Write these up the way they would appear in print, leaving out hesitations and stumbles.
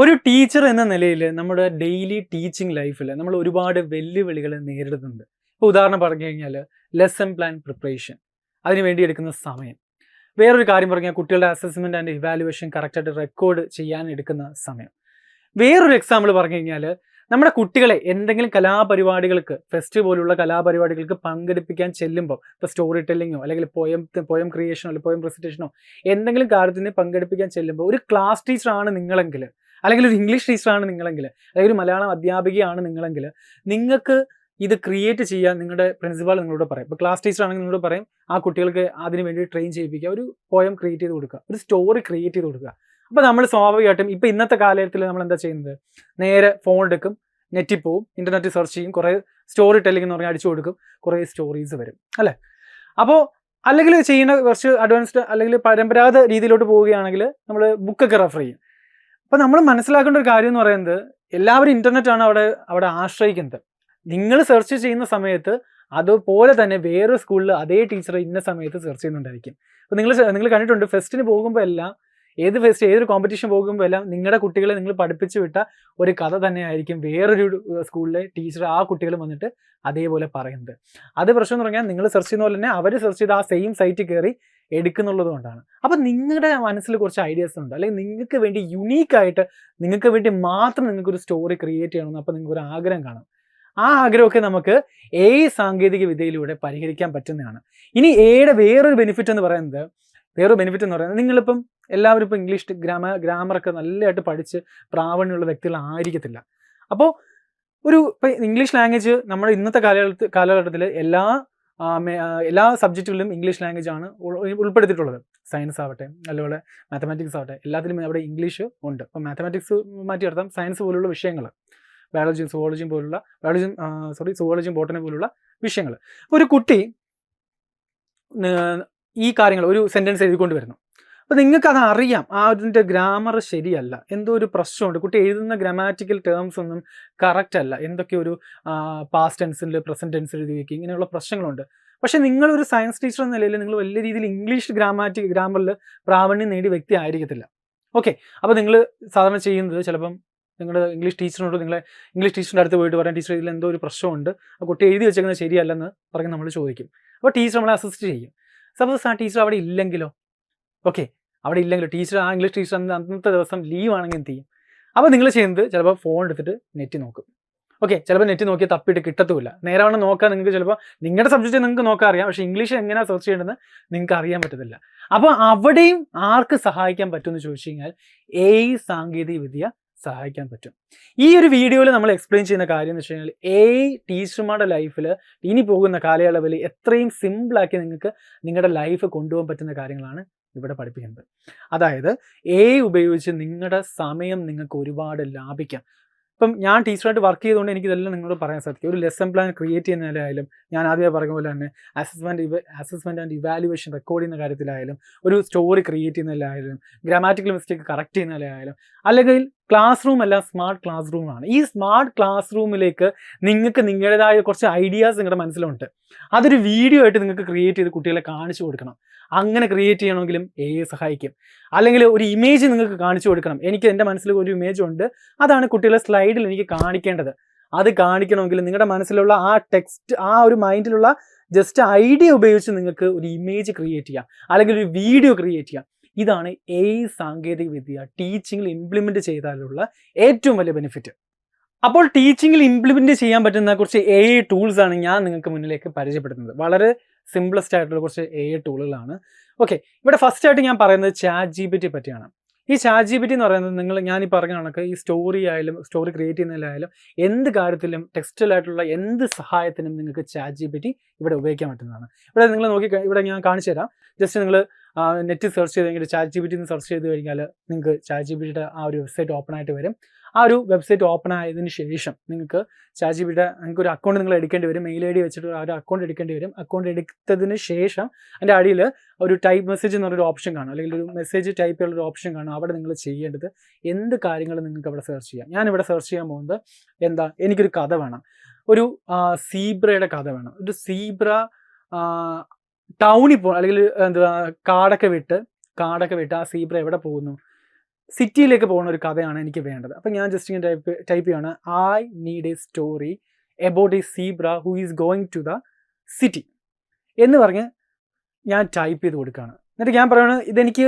ഒരു ടീച്ചർ എന്ന നിലയിൽ നമ്മുടെ ഡെയിലി ടീച്ചിങ് ലൈഫിൽ നമ്മൾ ഒരുപാട് വെല്ലുവിളികൾ നേരിടുന്നുണ്ട്. ഇപ്പോൾ ഉദാഹരണം പറഞ്ഞു കഴിഞ്ഞാൽ ലെസൺ പ്ലാൻ പ്രിപ്പറേഷൻ, അതിനുവേണ്ടി എടുക്കുന്ന സമയം. വേറൊരു കാര്യം പറഞ്ഞാൽ കുട്ടികളുടെ അസസ്മെൻറ്റ് ആൻഡ് ഇവാലുവേഷൻ കറക്റ്റായിട്ട് റെക്കോർഡ് ചെയ്യാൻ എടുക്കുന്ന സമയം. വേറൊരു എക്സാമ്പിൾ പറഞ്ഞു കഴിഞ്ഞാൽ നമ്മുടെ കുട്ടികളെ എന്തെങ്കിലും കലാപരിപാടികൾക്ക്, ഫെസ്റ്റ് പോലുള്ള കലാപരിപാടികൾക്ക് പങ്കെടുപ്പിക്കാൻ ചെല്ലുമ്പോൾ, ഇപ്പോൾ സ്റ്റോറി ടെല്ലിങ്ങോ അല്ലെങ്കിൽ പോയം ക്രിയേഷനോ അല്ലെങ്കിൽ പോയം പ്രസൻറ്റേഷനോ എന്തെങ്കിലും കാര്യത്തിന് പങ്കെടുപ്പിക്കാൻ ചെല്ലുമ്പോൾ ഒരു ക്ലാസ് ടീച്ചറാണ് നിങ്ങളെങ്കിൽ, അല്ലെങ്കിൽ ഒരു ഇംഗ്ലീഷ് ടീച്ചറാണ് നിങ്ങളെങ്കിൽ, അല്ലെങ്കിൽ ഒരു മലയാളം അധ്യാപികയാണ് നിങ്ങളെങ്കിൽ, നിങ്ങൾക്ക് ഇത് ക്രിയേറ്റ് ചെയ്യാൻ നിങ്ങളുടെ പ്രിൻസിപ്പാൾ നിങ്ങളോട് പറയും. ഇപ്പോൾ ക്ലാസ് ടീച്ചർ ആണെങ്കിൽ നിങ്ങളോട് പറയും ആ കുട്ടികൾക്ക് അതിന് വേണ്ടി ട്രെയിൻ ചെയ്യിപ്പിക്കുക, ഒരു പോയം ക്രിയേറ്റ് ചെയ്ത് കൊടുക്കുക, ഒരു സ്റ്റോറി ക്രിയേറ്റ് ചെയ്ത് കൊടുക്കുക. അപ്പോൾ നമ്മൾ സ്വാഭാവികമായിട്ടും ഇപ്പോൾ ഇന്നത്തെ കാലഘട്ടത്തിൽ നമ്മൾ എന്താ ചെയ്യുന്നത്? നേരെ ഫോൺ എടുക്കും, നെറ്റിൽ പോവും, ഇൻ്റർനെറ്റ് സെർച്ച് ചെയ്യും, കുറേ സ്റ്റോറി ടെല്ലിംഗ് എന്ന് പറഞ്ഞാൽ അടിച്ചു കൊടുക്കും, കുറേ സ്റ്റോറീസ് വരും അല്ലേ? അപ്പോൾ അല്ലെങ്കിൽ ചെയ്യുന്ന കുറച്ച് അഡ്വാൻസ്ഡ് അല്ലെങ്കിൽ പരമ്പരാഗത രീതിയിലോട്ട് പോവുകയാണെങ്കിൽ നമ്മൾ ബുക്കൊക്കെ റെഫർ ചെയ്യും. അപ്പോൾ നമ്മൾ മനസ്സിലാക്കേണ്ട ഒരു കാര്യം എന്ന് പറയുന്നത്, എല്ലാവരും ഇൻ്റർനെറ്റാണ് അവിടെ ആശ്രയിക്കുന്നത്. നിങ്ങൾ സെർച്ച് ചെയ്യുന്ന സമയത്ത് അതുപോലെ തന്നെ വേറൊരു സ്കൂളിൽ അതേ ടീച്ചർ ഇന്ന സമയത്ത് സെർച്ച് ചെയ്യുന്നുണ്ടായിരിക്കും. അപ്പോൾ നിങ്ങൾ കണ്ടിട്ടുണ്ട്, ഫെസ്റ്റിന് പോകുമ്പോൾ എല്ലാം, ഏതൊരു കോമ്പറ്റീഷൻ പോകുമ്പോൾ എല്ലാം നിങ്ങളുടെ കുട്ടികളെ നിങ്ങൾ പഠിപ്പിച്ചു വിട്ട ഒരു കഥ തന്നെയായിരിക്കും വേറൊരു സ്കൂളിലെ ടീച്ചർ ആ കുട്ടികൾ വന്നിട്ട് അതേപോലെ പറയുന്നത്. അത് പ്രശ്നം എന്ന് പറഞ്ഞാൽ നിങ്ങൾ സെർച്ച് ചെയ്യുന്ന പോലെ തന്നെ അവർ സെർച്ച് ചെയ്ത് ആ സെയിം സൈറ്റിൽ കയറി എടുക്കുന്നുള്ളത് കൊണ്ടാണ്. അപ്പം നിങ്ങളുടെ മനസ്സിൽ കുറച്ച് ഐഡിയാസ് ഉണ്ട്, അല്ലെങ്കിൽ നിങ്ങൾക്ക് വേണ്ടി യുണീക്കായിട്ട് നിങ്ങൾക്ക് വേണ്ടി മാത്രം നിങ്ങൾക്കൊരു സ്റ്റോറി ക്രിയേറ്റ് ചെയ്യണമെന്ന് അപ്പോൾ നിങ്ങൾക്കൊരു ആഗ്രഹം കാണും. ആ ആഗ്രഹമൊക്കെ നമുക്ക് AI സാങ്കേതിക വിദ്യയിലൂടെ പരിഹരിക്കാൻ പറ്റുന്നതാണ്. ഇനി AIയുടെ വേറൊരു ബെനിഫിറ്റ് എന്ന് പറയുന്നത്, നിങ്ങളിപ്പം എല്ലാവരും ഇപ്പോൾ ഇംഗ്ലീഷ് ഗ്രാമറൊക്കെ നല്ലതായിട്ട് പഠിച്ച് പ്രാവീണ്യമുള്ള വ്യക്തികളായിരിക്കത്തില്ല. അപ്പോൾ ഇപ്പോൾ ഇംഗ്ലീഷ് ലാംഗ്വേജ് നമ്മുടെ ഇന്നത്തെ കാലഘട്ടത്തിൽ എല്ലാ സബ്ജക്റ്റുകളിലും ഇംഗ്ലീഷ് ലാംഗ്വേജ് ആണ് ഉൾപ്പെടുത്തിയിട്ടുള്ളത്. സയൻസ് ആവട്ടെ, അതുപോലെ മാത്തമാറ്റിക്സ് ആവട്ടെ, എല്ലാത്തിലും അവിടെ ഇംഗ്ലീഷ് ഉണ്ട്. അപ്പോൾ മാത്തമാറ്റിക്സ് മാറ്റി നടത്താം, സയൻസ് പോലുള്ള വിഷയങ്ങൾ, സുവോളജിയും ബോട്ടണി പോലുള്ള വിഷയങ്ങൾ. ഒരു കുട്ടി ഈ കാര്യങ്ങൾ ഒരു സെൻറ്റൻസ് എഴുതിക്കൊണ്ട് വരുന്നു. അപ്പോൾ നിങ്ങൾക്കത് അറിയാം, അതിൻ്റെ ഗ്രാമർ ശരിയല്ല, എന്തോ ഒരു പ്രശ്നമുണ്ട്, കുട്ടി എഴുതുന്ന ഗ്രാമാറ്റിക്കൽ ടേംസ് ഒന്നും കറക്റ്റ് അല്ല, എന്തൊക്കെ ഒരു പാസ്റ്റ് ടെൻസിൽ പ്രസൻറ്റ് ടെൻസിൽ എഴുതി വയ്ക്കുക, ഇങ്ങനെയുള്ള പ്രശ്നങ്ങളുണ്ട്. പക്ഷേ നിങ്ങളൊരു സയൻസ് ടീച്ചർ എന്ന നിലയിൽ നിങ്ങൾ വലിയ രീതിയിൽ ഇംഗ്ലീഷ് ഗ്രാമറിൽ പ്രാവീണ്യം നേടിയ വ്യക്തി ആയിരിക്കത്തില്ല. ഓക്കെ, അപ്പോൾ നിങ്ങൾ സാധാരണ ചെയ്യുന്നത്, ചിലപ്പം നിങ്ങളുടെ ഇംഗ്ലീഷ് ടീച്ചറിൻ്റെ അടുത്ത് പോയിട്ട് പറയാം, ടീച്ചർ ഇതിൽ എന്തോ ഒരു പ്രശ്നമുണ്ട്, ആ കുട്ടി എഴുതി വെച്ചേക്കുന്നത് ശരിയല്ലെന്ന് പറഞ്ഞ് നമ്മൾ ചോദിക്കും. അപ്പോൾ ടീച്ചർ നമ്മളെ അസിസ്റ്റ് ചെയ്യും. സപ്പോസ് ആ ടീച്ചർ അവിടെ ഇല്ലെങ്കിലോ? ടീച്ചർ, ആ ഇംഗ്ലീഷ് ടീച്ചർ അന്നത്തെ ദിവസം ലീവ് ആണെങ്കിൽ എന്ത് ചെയ്യും? അപ്പോൾ നിങ്ങൾ ചെയ്യുന്നത്, ചിലപ്പോൾ ഫോൺ എടുത്തിട്ട് നെറ്റ് നോക്കും. ചിലപ്പോൾ നെറ്റ് നോക്കി തപ്പിയിട്ട് കിട്ടത്തുമില്ല. നേരെ നോക്കാൻ നിങ്ങൾക്ക് ചിലപ്പോൾ നിങ്ങളുടെ സബ്ജക്റ്റ് നിങ്ങൾക്ക് നോക്കാൻ അറിയാം, പക്ഷേ ഇംഗ്ലീഷ് എങ്ങനെയാണ് സെർച്ച് ചെയ്യേണ്ടതെന്ന് നിങ്ങൾക്ക് അറിയാൻ പറ്റത്തില്ല. അപ്പോൾ അവിടെയും ആർക്ക് സഹായിക്കാൻ പറ്റുമെന്ന് ചോദിച്ചു കഴിഞ്ഞാൽ AI സാങ്കേതിക വിദ്യ സഹായിക്കാൻ പറ്റും. ഈ ഒരു വീഡിയോയിൽ നമ്മൾ എക്സ്പ്ലെയിൻ ചെയ്യുന്ന കാര്യം എന്ന് വെച്ച് കഴിഞ്ഞാൽ AI ടീച്ചർമാരുടെ ലൈഫിൽ ഇനി പോകുന്ന കാലയളവിൽ എത്രയും സിമ്പിളാക്കി നിങ്ങൾക്ക് നിങ്ങളുടെ ലൈഫ് കൊണ്ടുപോകാൻ പറ്റുന്ന കാര്യങ്ങളാണ് ഇവിടെ പഠിപ്പിക്കുന്നത്. അതായത് AI ഉപയോഗിച്ച് നിങ്ങളുടെ സമയം നിങ്ങൾക്ക് ഒരുപാട് ലാഭിക്കാം. ഇപ്പം ഞാൻ ടീച്ചറായിട്ട് വർക്ക് ചെയ്തുകൊണ്ട് എനിക്കിതെല്ലാം നിങ്ങളോട് പറയാൻ സാധിക്കും. ഒരു ലെസൺ പ്ലാൻ ക്രിയേറ്റ് ചെയ്യുന്നതിലായാലും, ഞാൻ ആദ്യമേ പറഞ്ഞ പോലെ തന്നെ അസസ്മെൻറ്റ് ആൻഡ് ഇവാലുവേഷൻ റെക്കോർഡ് ചെയ്യുന്ന കാര്യത്തിലായാലും, ഒരു സ്റ്റോറി ക്രിയേറ്റ് ചെയ്യുന്നതിലായാലും, ഗ്രാമാറ്റിക്കൽ മിസ്റ്റേക്ക് കറക്റ്റ് ചെയ്യുന്നതിലായാലും, അല്ലെങ്കിൽ ക്ലാസ് റൂം എല്ലാം സ്മാർട്ട് ക്ലാസ് റൂമാണ്. ഈ സ്മാർട്ട് ക്ലാസ് റൂമിലേക്ക് നിങ്ങൾക്ക് നിങ്ങളുടേതായ കുറച്ച് ഐഡിയാസ് നിങ്ങളുടെ മനസ്സിലുണ്ട്, അതൊരു വീഡിയോ ആയിട്ട് നിങ്ങൾക്ക് ക്രിയേറ്റ് ചെയ്ത് കുട്ടികളെ കാണിച്ചു കൊടുക്കണം. അങ്ങനെ ക്രിയേറ്റ് ചെയ്യണമെങ്കിലും AI സഹായിക്കും. അല്ലെങ്കിൽ ഒരു ഇമേജ് നിങ്ങൾക്ക് കാണിച്ചു കൊടുക്കണം. എനിക്ക് എൻ്റെ മനസ്സിൽ ഒരു ഇമേജ് ഉണ്ട്, അതാണ് കുട്ടികളെ സ്ലൈഡിൽ എനിക്ക് കാണിക്കേണ്ടത്. അത് കാണിക്കണമെങ്കിൽ നിങ്ങളുടെ മനസ്സിലുള്ള ആ ടെക്സ്റ്റ്, ആ ഒരു മൈൻഡിലുള്ള ജസ്റ്റ് ഐഡിയ ഉപയോഗിച്ച് നിങ്ങൾക്ക് ഒരു ഇമേജ് ക്രിയേറ്റ് ചെയ്യാം, അല്ലെങ്കിൽ ഒരു വീഡിയോ ക്രിയേറ്റ് ചെയ്യാം. ഇതാണ് AI സാങ്കേതിക വിദ്യ ടീച്ചിങ്ങിൽ ഇംപ്ലിമെൻറ്റ് ചെയ്താലുള്ള ഏറ്റവും വലിയ ബെനിഫിറ്റ്. അപ്പോൾ ടീച്ചിങ്ങിൽ ഇംപ്ലിമെൻറ്റ് ചെയ്യാൻ പറ്റുന്ന കുറച്ച് AI ടൂൾസാണ് ഞാൻ നിങ്ങൾക്ക് മുന്നിലേക്ക് പരിചയപ്പെടുത്തുന്നത്. വളരെ സിംപ്ലസ്റ്റ് ആയിട്ടുള്ള കുറച്ച് AI ടൂളുകളാണ്. ഇവിടെ ഫസ്റ്റ് ആയിട്ട് ഞാൻ പറയുന്നത് ChatGPT പറ്റിയാണ്. ഈ ChatGPT എന്ന് പറയുന്നത്, ഞാനീ പറഞ്ഞ കണക്ക് ഈ സ്റ്റോറി ക്രിയേറ്റ് ചെയ്യുന്നതിലായാലും, എന്ത് കാര്യത്തിലും ടെക്സ്റ്റലായിട്ടുള്ള എന്ത് സഹായത്തിനും നിങ്ങൾക്ക് ChatGPT ഇവിടെ ഉപയോഗിക്കാൻ പറ്റുന്നതാണ്. ഇവിടെ നിങ്ങൾ ഇവിടെ ഞാൻ കാണിച്ചു തരാം. ജസ്റ്റ് നിങ്ങൾ നെറ്റ് സെർച്ച് ചെയ്ത് കഴിഞ്ഞാൽ ChatGPT സെർച്ച് ചെയ്ത് കഴിഞ്ഞാൽ നിങ്ങൾക്ക് ChatGPTയുടെ ആ ഒരു വെബ്സൈറ്റ് ഓപ്പൺ ആയിട്ട് വരും. ആ ഒരു വെബ്സൈറ്റ് ഓപ്പൺ ആയതിനു ശേഷം നിങ്ങൾക്ക് ഒരു അക്കൗണ്ട് നിങ്ങൾ എടുക്കേണ്ടി വരും. മെയിൽ ID വെച്ചിട്ട് ആ ഒരു അക്കൗണ്ട് എടുക്കേണ്ടി വരും. അക്കൗണ്ട് എടുത്തതിന് ശേഷം അതിൻ്റെ അടിയിൽ ഒരു ടൈപ്പ് മെസ്സേജ് എന്ന് പറഞ്ഞൊരു ഓപ്ഷൻ കാണും, അല്ലെങ്കിൽ ഒരു മെസ്സേജ് ടൈപ്പ് ചെയ്യുന്നൊരു ഓപ്ഷൻ കാണും. അവിടെ നിങ്ങൾ ചെയ്യേണ്ടത് എന്ത് കാര്യങ്ങളും നിങ്ങൾക്ക് അവിടെ സെർച്ച് ചെയ്യാം. ഞാനിവിടെ സെർച്ച് ചെയ്യാൻ പോകുന്നത് എനിക്കൊരു കഥ വേണം, ഒരു സീബ്രയുടെ കഥ വേണം. ഒരു സീബ്ര ടൗണിൽ അല്ലെങ്കിൽ കാടൊക്കെ വിട്ട് ആ സീബ്ര എവിടെ പോകുന്നു? സിറ്റിയിലേക്ക് പോകുന്ന ഒരു കഥയാണ് എനിക്ക് വേണ്ടത്. അപ്പോൾ ഞാൻ ജസ്റ്റ് ഇങ്ങനെ ടൈപ്പ് ചെയ്യാണ്, I need a story about a zebra who is going to the city എന്ന് പറഞ്ഞ് ഞാൻ ടൈപ്പ് ചെയ്ത് കൊടുക്കുകയാണ്. എന്നിട്ട് ഞാൻ പറയുന്നത് ഇതെനിക്ക്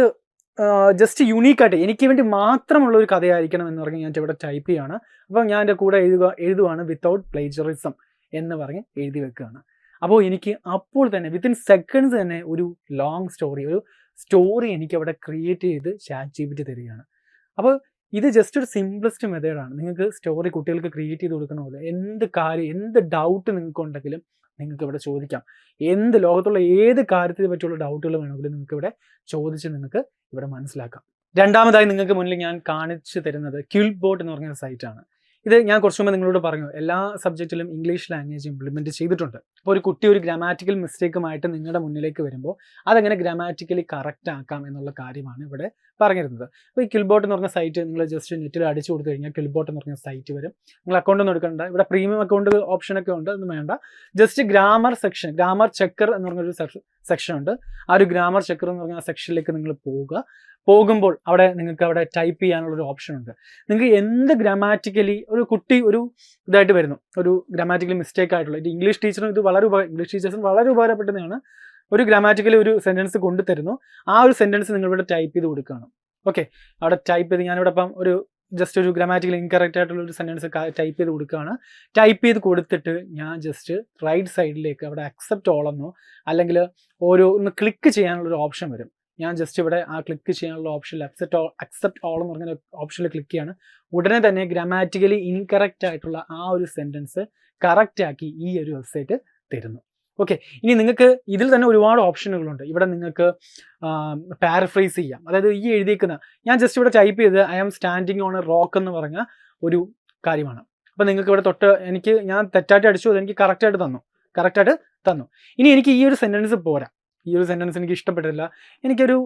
ജസ്റ്റ് യുണീക്കായിട്ട് എനിക്ക് വേണ്ടി മാത്രമുള്ള ഒരു കഥയായിരിക്കണം എന്ന് പറഞ്ഞ് ഞാൻ ഇവിടെ ടൈപ്പ് ചെയ്യുകയാണ്. അപ്പോൾ ഞാൻ എൻ്റെ കൂടെ എഴുതുവാണ് വിത്തൗട്ട് പ്ലേജറിസം എന്ന് പറഞ്ഞ് എഴുതി വെക്കുകയാണ്. അപ്പോൾ എനിക്ക് അപ്പോൾ തന്നെ വിത്തിൻ സെക്കൻഡ്സ് തന്നെ ഒരു ലോങ് സ്റ്റോറി എനിക്ക് അവിടെ ക്രിയേറ്റ് ചെയ്ത് ChatGPT തരികയാണ്. അപ്പോൾ ഇത് ജസ്റ്റ് ഒരു സിംപ്ലസ്റ്റ് മെത്തേഡാണ്. നിങ്ങൾക്ക് സ്റ്റോറി കുട്ടികൾക്ക് ക്രിയേറ്റ് ചെയ്ത് കൊടുക്കണ പോലെ എന്ത് ഡൗട്ട് നിങ്ങൾക്കുണ്ടെങ്കിലും നിങ്ങൾക്ക് ഇവിടെ ചോദിക്കാം. ലോകത്തുള്ള ഏത് കാര്യത്തിനെ പറ്റിയുള്ള ഡൗട്ടുകൾ വേണമെങ്കിലും നിങ്ങൾക്ക് ഇവിടെ ചോദിച്ച് നിങ്ങൾക്ക് ഇവിടെ മനസ്സിലാക്കാം. രണ്ടാമതായി നിങ്ങൾക്ക് മുന്നിൽ ഞാൻ കാണിച്ചു തരുന്നത് ക്വിൽബോട്ട് എന്ന് പറഞ്ഞ സൈറ്റാണ്. ഇത് ഞാൻ കുറച്ച് മുമ്പ് നിങ്ങളോട് പറഞ്ഞു, എല്ലാ സബ്ജക്റ്റിലും ഇംഗ്ലീഷ് ലാംഗ്വേജ് ഇംപ്ലിമെൻറ്റ് ചെയ്തിട്ടുണ്ട്. അപ്പോൾ ഒരു കുട്ടി ഒരു ഗ്രാമാറ്റിക്കൽ മിസ്റ്റേക്കുമായിട്ട് നിങ്ങളുടെ മുന്നിലേക്ക് വരുമ്പോൾ അതെങ്ങനെ ഗ്രാമാറ്റിക്കലി കറക്റ്റ് ആക്കാം എന്നുള്ള കാര്യമാണ് ഇവിടെ പറഞ്ഞിരുന്നത്. അപ്പോൾ ഈ ക്വിൽബോട്ട് എന്ന് പറഞ്ഞ സൈറ്റ് നിങ്ങൾ ജസ്റ്റ് നെറ്റിൽ അടിച്ചു കൊടുത്തു കഴിഞ്ഞാൽ ക്വിൽബോട്ട് എന്ന് പറഞ്ഞ സൈറ്റ് വരും. നിങ്ങൾ അക്കൗണ്ട് ഒന്നും എടുക്കേണ്ട, ഇവിടെ പ്രീമിയം അക്കൗണ്ട് ഓപ്ഷനൊക്കെ ഉണ്ട്, അതൊന്നും വേണ്ട. ജസ്റ്റ് ഗ്രാമർ ചെക്കർ എന്ന് പറഞ്ഞൊരു സെക്ഷൻ ഉണ്ട്. ആ ഒരു ഗ്രാമർ ചെക്കർ എന്ന് പറഞ്ഞ സെക്ഷനിലേക്ക് നിങ്ങൾ പോകുമ്പോൾ അവിടെ നിങ്ങൾക്ക് അവിടെ ടൈപ്പ് ചെയ്യാനുള്ളൊരു ഓപ്ഷൻ ഉണ്ട്. നിങ്ങൾക്ക് എന്ത് ഗ്രാമാറ്റിക്കലി ഒരു കുട്ടി ഒരു ഇതായിട്ട് വരുന്നു, ഒരു ഗ്രാമാറ്റിക്കലി മിസ്റ്റേക്ക് ആയിട്ടുള്ള ഇംഗ്ലീഷ് ടീച്ചറിന് ഇത് ഇംഗ്ലീഷ് ടീച്ചേഴ്സിന് വളരെ ഉപകാരപ്പെടുന്നതാണ്. ഒരു ഗ്രാമാറ്റിക്കലി ഒരു സെൻറ്റൻസ് കൊണ്ടുതരുന്നു, ആ ഒരു സെൻറ്റൻസ് നിങ്ങളിവിടെ ടൈപ്പ് ചെയ്ത് കൊടുക്കുകയാണ്. ഓക്കെ, അവിടെ ടൈപ്പ് ചെയ്ത് ഞാനിവിടെ ഇപ്പം ജസ്റ്റ് ഒരു ഗ്രാമാറ്റിക്കലി ഇൻകറക്റ്റ് ആയിട്ടുള്ള ഒരു സെൻറ്റൻസ് ടൈപ്പ് ചെയ്ത് കൊടുക്കുകയാണ്. ടൈപ്പ് ചെയ്ത് കൊടുത്തിട്ട് ഞാൻ ജസ്റ്റ് റൈറ്റ് സൈഡിലേക്ക് അവിടെ അക്സെപ്റ്റ് ഓൾ എന്നോ അല്ലെങ്കിൽ ഒന്ന് ക്ലിക്ക് ചെയ്യാനുള്ളൊരു ഓപ്ഷൻ വരും. ഞാൻ ജസ്റ്റ് ഇവിടെ ആ ക്ലിക്ക് ചെയ്യാനുള്ള ഓപ്ഷനിൽ അക്സെപ്റ്റ് ഓൾ എന്ന് പറഞ്ഞ ഓപ്ഷനിൽ ക്ലിക്ക് ചെയ്യാണ്. ഉടനെ തന്നെ ഗ്രാമാറ്റിക്കലി ഇൻകറക്റ്റ് ആയിട്ടുള്ള ആ ഒരു സെൻറ്റൻസ് കറക്റ്റ് ആക്കി ഈ ഒരു വെബ്സൈറ്റ് തരുന്നു. ഓക്കെ, ഇനി നിങ്ങൾക്ക് ഇതിൽ തന്നെ ഒരുപാട് ഓപ്ഷനുകളുണ്ട്. ഇവിടെ നിങ്ങൾക്ക് പാരഫ്രൈസ് ചെയ്യാം. അതായത് ഈ എഴുതിയിരിക്കുന്ന ഞാൻ ജസ്റ്റ് ഇവിടെ ടൈപ്പ് ചെയ്ത് I am standing on a rock എന്ന് പറഞ്ഞ ഒരു കാര്യമാണ്. അപ്പോൾ നിങ്ങൾക്ക് ഇവിടെ ഞാൻ തെറ്റായിട്ട് അടിച്ചു, അതെനിക്ക് കറക്റ്റായിട്ട് തന്നു. ഇനി എനിക്ക് ഈ ഒരു സെൻറ്റൻസ് പോരാ, ഈ ഒരു സെൻറ്റൻസ് എനിക്ക് ഇഷ്ടപ്പെട്ടില്ല, എനിക്കൊരു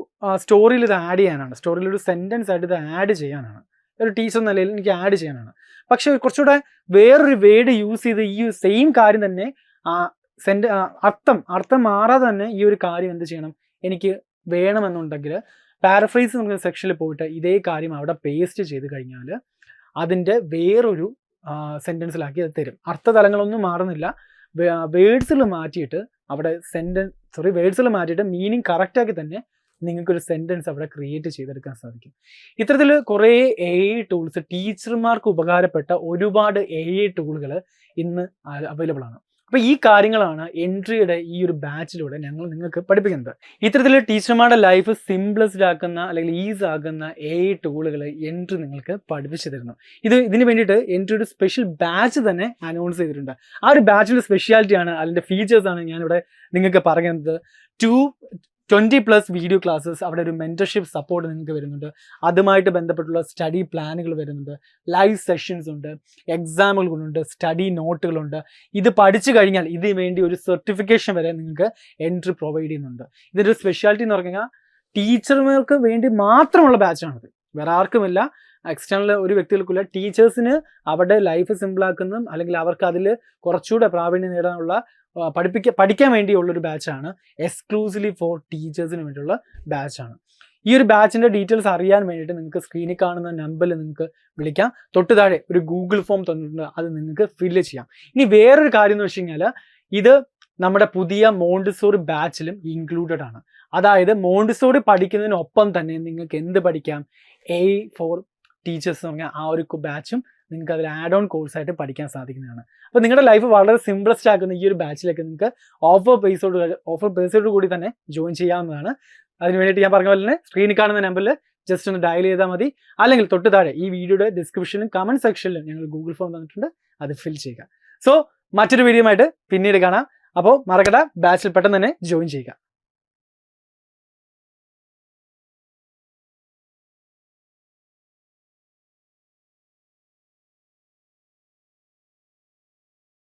സ്റ്റോറിയിൽ ഇത് ആഡ് ചെയ്യാനാണ്, സ്റ്റോറിയിൽ ഒരു സെൻറ്റൻസ് ആയിട്ട് ഇത് ആഡ് ചെയ്യാനാണ്, ഒരു ടീച്ചർ നിലയിൽ എനിക്ക് ആഡ് ചെയ്യാനാണ്. പക്ഷേ കുറച്ചുകൂടെ വേറൊരു വേർഡ് യൂസ് ചെയ്ത് ഈ സെയിം കാര്യം തന്നെ അർത്ഥം മാറാതെ തന്നെ ഈ ഒരു കാര്യം എന്ത് ചെയ്യണം, എനിക്ക് വേണമെന്നുണ്ടെങ്കിൽ പാരഫ്രൈസ് എന്ന സെക്ഷനിൽ പോയിട്ട് ഇതേ കാര്യം അവിടെ പേസ്റ്റ് ചെയ്ത് കഴിഞ്ഞാൽ അതിൻ്റെ വേറൊരു സെൻറ്റൻസിലാക്കി അത് തരും. അർത്ഥതലങ്ങളൊന്നും മാറുന്നില്ല, വേർഡ്സിൽ മാറ്റിയിട്ട് മീനിങ് കറക്റ്റാക്കി തന്നെ നിങ്ങൾക്കൊരു സെൻറ്റൻസ് അവിടെ ക്രിയേറ്റ് ചെയ്തെടുക്കാൻ സാധിക്കും. ഇത്തരത്തിൽ കുറേ AI ടൂൾസ്, ടീച്ചർമാർക്ക് ഉപകാരപ്പെട്ട ഒരുപാട് AI ടൂളുകൾ ഇന്ന് അവൈലബിൾ ആണ്. അപ്പോൾ ഈ കാര്യങ്ങളാണ് എൻട്രിയുടെ ഈ ഒരു ബാച്ചിലൂടെ ഞങ്ങൾ നിങ്ങൾക്ക് പഠിപ്പിക്കുന്നത്. ഇത്തരത്തിൽ ടീച്ചർമാരുടെ ലൈഫ് സിംപ്ലസ്ഡ് ആക്കുന്ന അല്ലെങ്കിൽ ഈസ് ആക്കുന്ന AI ടൂളുകൾ എൻട്രി നിങ്ങൾക്ക് പഠിപ്പിച്ചു തരുന്നു. ഇതിന് വേണ്ടിയിട്ട് എൻട്രി ഒരു സ്പെഷ്യൽ ബാച്ച് തന്നെ അനൗൺസ് ചെയ്തിട്ടുണ്ട്. ആ ഒരു ബാച്ചിൻ്റെ സ്പെഷ്യാലിറ്റിയാണ്, അതിൻ്റെ ഫീച്ചേഴ്സാണ് ഞാനിവിടെ നിങ്ങൾക്ക് പറയുന്നത്. 20+ വീഡിയോ ക്ലാസ്സസ്, അവിടെ ഒരു മെൻറ്റർഷിപ്പ് സപ്പോർട്ട് നിങ്ങൾക്ക് വരുന്നുണ്ട്, അതുമായിട്ട് ബന്ധപ്പെട്ടുള്ള സ്റ്റഡി പ്ലാനുകൾ വരുന്നുണ്ട്, ലൈവ് സെഷൻസ് ഉണ്ട്, എക്സാമുകളുണ്ട്, സ്റ്റഡി നോട്ടുകളുണ്ട്. ഇത് പഠിച്ചു കഴിഞ്ഞാൽ ഇതിന് വേണ്ടി ഒരു സർട്ടിഫിക്കേഷൻ വരെ നിങ്ങൾക്ക് എൻട്രി പ്രൊവൈഡ് ചെയ്യുന്നുണ്ട്. ഇതിൻ്റെ ഒരു സ്പെഷ്യാലിറ്റി എന്ന് പറഞ്ഞു കഴിഞ്ഞാൽ ടീച്ചർമാർക്ക് വേണ്ടി മാത്രമുള്ള ബാച്ചാണിത്, വേറെ ആർക്കുമില്ല, എക്സ്റ്റേണൽ ഒരു വ്യക്തികൾക്കില്ല. ടീച്ചേഴ്സിന് അവരുടെ ലൈഫ് സിമ്പിളാക്കുന്നതും അല്ലെങ്കിൽ അവർക്ക് അതിൽ കുറച്ചുകൂടെ പ്രാവീണ്യം നേടാനുള്ള പഠിക്കാൻ വേണ്ടിയുള്ളൊരു ബാച്ചാണ്, എക്സ്ക്ലൂസീവ്ലി ഫോർ ടീച്ചേഴ്സിന് വേണ്ടിയുള്ള ബാച്ചാണ്. ഈ ഒരു ബാച്ചിൻ്റെ ഡീറ്റെയിൽസ് അറിയാൻ വേണ്ടിയിട്ട് നിങ്ങൾക്ക് സ്ക്രീനിൽ കാണുന്ന നമ്പറിൽ നിങ്ങൾക്ക് വിളിക്കാം. തൊട്ട് താഴെ ഒരു ഗൂഗിൾ ഫോം തന്നിട്ടുണ്ട്, അത് നിങ്ങൾക്ക് ഫില്ല് ചെയ്യാം. ഇനി വേറൊരു കാര്യം എന്ന് വെച്ച് കഴിഞ്ഞാൽ ഇത് നമ്മുടെ പുതിയ മോണ്ടിസോറി ബാച്ചിലും ഇൻക്ലൂഡഡ് ആണ്. അതായത് മോണ്ടിസോറി പഠിക്കുന്നതിനൊപ്പം തന്നെ നിങ്ങൾക്ക് എന്ത് പഠിക്കാം, AI ഫോർ ടീച്ചേഴ്സ് എന്ന് പറഞ്ഞാൽ ആ ഒരു ബാച്ചും നിങ്ങൾക്ക് അതിൽ ആഡ് ഓൺ കോഴ്സായിട്ട് പഠിക്കാൻ സാധിക്കുന്നതാണ്. അപ്പോൾ നിങ്ങളുടെ ലൈഫ് വളരെ സിംപ്ലസ്റ്റ് ആക്കുന്ന ഈ ഒരു ബാച്ചിലേക്ക് നിങ്ങൾക്ക് ഓഫർ പേസോട് കൂടി തന്നെ ജോയിൻ ചെയ്യാവുന്നതാണ്. അതിന് വേണ്ടിയിട്ട് ഞാൻ പറഞ്ഞ പോലെ തന്നെ സ്ക്രീനിൽ കാണുന്ന നമ്പറിൽ ജസ്റ്റ് ഒന്ന് ഡയൽ ചെയ്താൽ മതി, അല്ലെങ്കിൽ തൊട്ട് താഴെ ഈ വീഡിയോയുടെ ഡിസ്ക്രിപ്ഷനിലും കമൻറ്റ് സെക്ഷനിലും ഞങ്ങൾ ഗൂഗിൾ ഫോം തന്നിട്ടുണ്ട്, അത് ഫിൽ ചെയ്യുക. സോ മറ്റൊരു വീഡിയോ ആയിട്ട് പിന്നീട് കാണാം. അപ്പോൾ മറക്കണ്ട, ബാച്ചിൽ പെട്ടെന്ന് തന്നെ ജോയിൻ ചെയ്യുക.